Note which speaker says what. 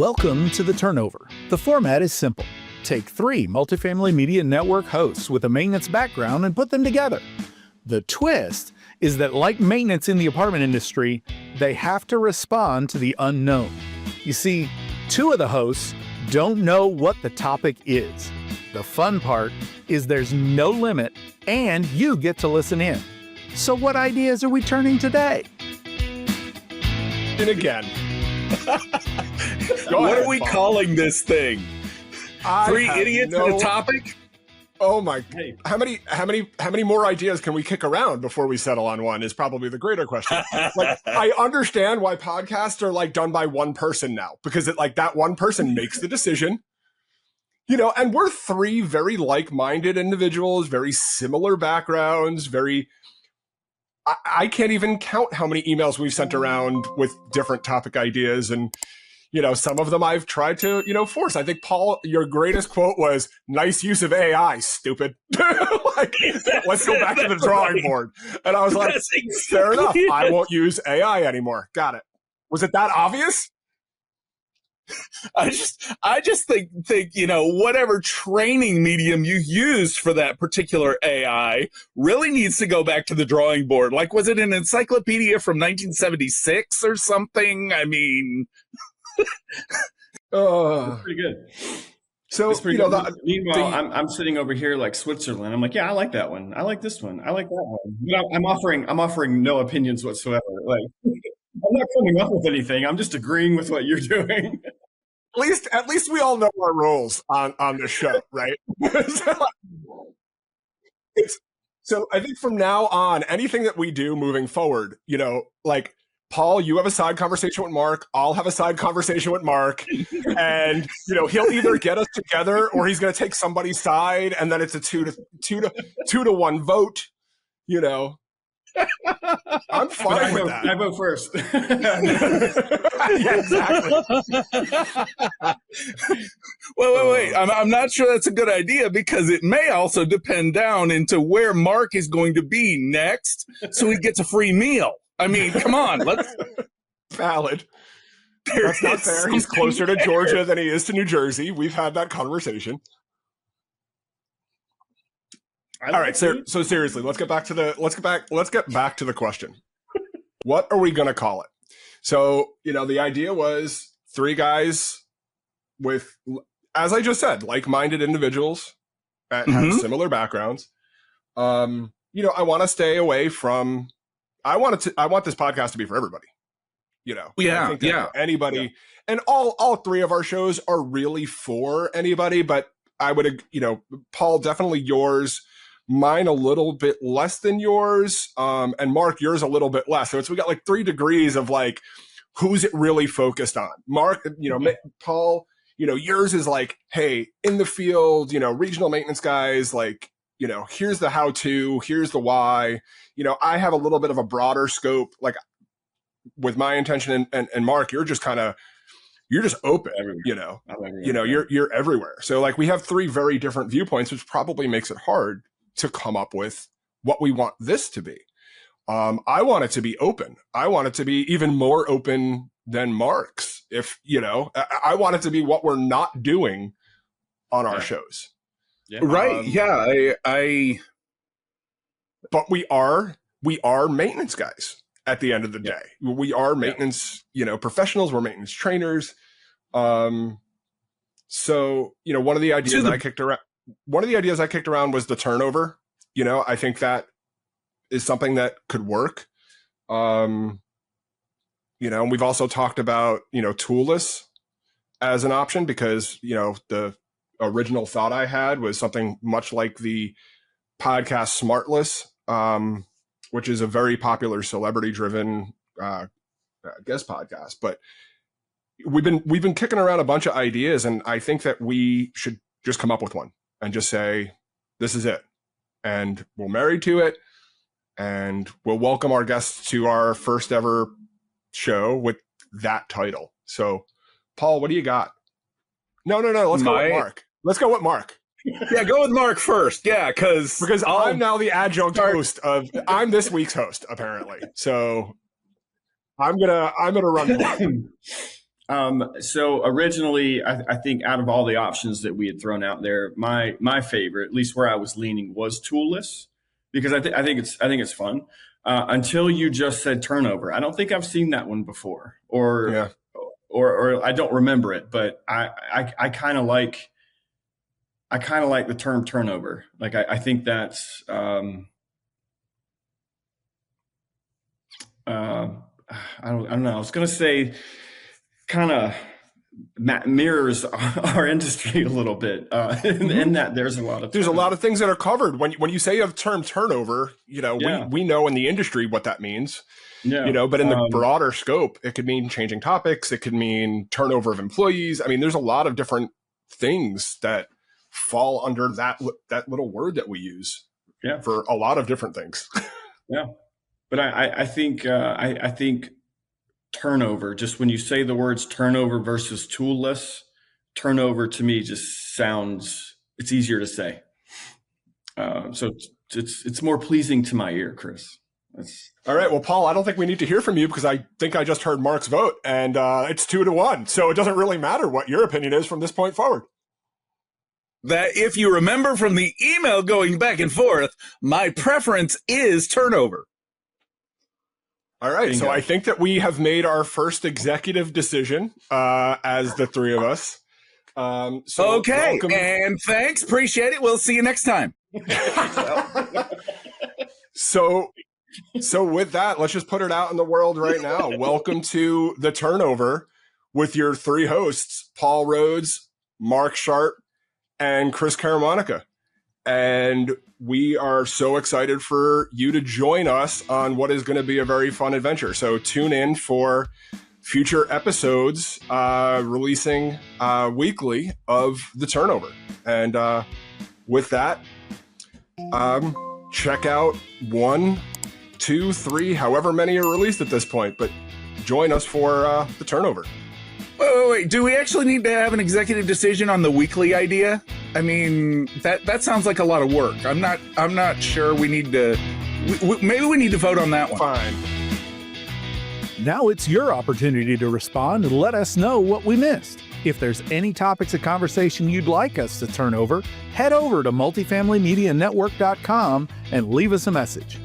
Speaker 1: Welcome to The Turnover. The format is simple. Take 3 Multifamily Media Network hosts with a maintenance background and put them together. The twist is that, like maintenance in the apartment industry, they have to respond to the unknown. You see, 2 of the hosts don't know what the topic is. The fun part is there's no limit and you get to listen in. So what ideas are we turning today?
Speaker 2: And again.
Speaker 3: What are we calling this thing? 3 idiots on a topic?
Speaker 2: Oh my! How many more ideas can we kick around before we settle on one? Is probably the greater question. Like, I understand why podcasts are like done by one person now, because that one person makes the decision. And we're 3 very like-minded individuals, very similar backgrounds, I can't even count how many emails we've sent around with different topic ideas. And, some of them I've tried to, force. I think, Paul, your greatest quote was, "Nice use of AI, stupid." Let's go back to the drawing board. And I was like, fair enough. I won't use AI anymore. Got it. Was it that obvious?
Speaker 3: I just think, whatever training medium you used for that particular AI really needs to go back to the drawing board. Like, was it an encyclopedia from 1976 or something? I mean,
Speaker 4: that's pretty good.
Speaker 2: So,
Speaker 4: pretty good. Meanwhile, I'm sitting over here like Switzerland. I'm like, yeah, I like that one. I like this one. I like that one. I'm offering no opinions whatsoever. Like, I'm not coming up with anything. I'm just agreeing with what you're doing.
Speaker 2: At least we all know our roles on this show, right? So I think from now on, anything that we do moving forward, Paul, you have a side conversation with Mark. I'll have a side conversation with Mark, and he'll either get us together or he's going to take somebody's side, and then it's a 2 to 1 vote. I'm fine with that.
Speaker 4: I vote first.
Speaker 2: Yeah, exactly.
Speaker 3: Wait. I'm not sure that's a good idea, because it may also depend down into where Mark is going to be next, so he gets a free meal. I mean, come on, let's.
Speaker 2: Valid. That's not fair. He's closer to Georgia than he is to New Jersey. We've had that conversation. All right, so seriously, let's get back to the question. What are we going to call it? So, the idea was 3 guys with, as I just said, like-minded individuals that have similar backgrounds. I want to stay away from. I want this podcast to be for everybody. I think that anybody, and all 3 of our shows are really for anybody. But I would, Paul, definitely yours. Mine a little bit less than yours, and Mark, yours a little bit less. So we got like 3 degrees of like, who's it really focused on? Mark, Paul, yours is like, hey, in the field, regional maintenance guys, like, here's the how-to, here's the why. I have a little bit of a broader scope, like with my intention, and Mark, you're just open, you're everywhere. So like we have 3 very different viewpoints, which probably makes it hard to come up with what we want this to be. I want it to be open. I want it to be even more open than Mark's. I want it to be what we're not doing on our shows.
Speaker 3: Yeah. Right.
Speaker 2: But we are maintenance guys at the end of the day. We are maintenance, professionals. We're maintenance trainers. So, one of the ideas I kicked around was the turnover. I think that is something that could work. And we've also talked about, toolless as an option, because, the original thought I had was something much like the podcast Smartless, which is a very popular celebrity driven, guest podcast. But we've been kicking around a bunch of ideas, and I think that we should just come up with one and just say, this is it. And we're married to it. And we'll welcome our guests to our first ever show with that title. So, Paul, what do you got? No. Let's go with Mark. Let's go with Mark.
Speaker 3: Yeah, go with Mark first. Yeah, because
Speaker 2: I'm now the adjunct host I'm this week's host, apparently. So I'm gonna run.
Speaker 4: So originally, I think out of all the options that we had thrown out there, my favorite, at least where I was leaning, was toolless, because I think it's fun. Until you just said turnover, I don't think I've seen that one before, or I don't remember it. But I kind of like the term turnover. Like I think that's I don't know. I was going to say kind of mirrors our industry a little bit in that there's a lot of
Speaker 2: things that are covered when you say the term turnover. We know in the industry what that means. But in the broader scope, it could mean changing topics. It could mean turnover of employees. I mean, there's a lot of different things that fall under that little word that we use for a lot of different things.
Speaker 4: But I think turnover, just when you say the words turnover versus toolless, turnover to me just sounds, it's easier to say. So it's more pleasing to my ear, Chris.
Speaker 2: All right. Well, Paul, I don't think we need to hear from you, because I think I just heard Mark's vote, and it's 2-1. So it doesn't really matter what your opinion is from this point forward.
Speaker 3: That, if you remember from the email going back and forth, my preference is turnover.
Speaker 2: All right. So I think that we have made our first executive decision as the three of us.
Speaker 3: Okay. Welcome. And thanks. Appreciate it. We'll see you next time.
Speaker 2: So with that, let's just put it out in the world right now. Welcome to The Turnover with your three hosts, Paul Rhodes, Mark Sharp, and Chris Caramonica. And we are so excited for you to join us on what is going to be a very fun adventure. So tune in for future episodes releasing weekly of The Turnover. And with that, check out 1, 2, 3, however many are released at this point. But join us for The Turnover.
Speaker 3: Wait. Do we actually need to have an executive decision on the weekly idea? I mean, that sounds like a lot of work. I'm not sure we need to. Maybe we need to vote on that one.
Speaker 2: Fine.
Speaker 1: Now it's your opportunity to respond and let us know what we missed. If there's any topics of conversation you'd like us to turn over, head over to multifamilymedianetwork.com and leave us a message.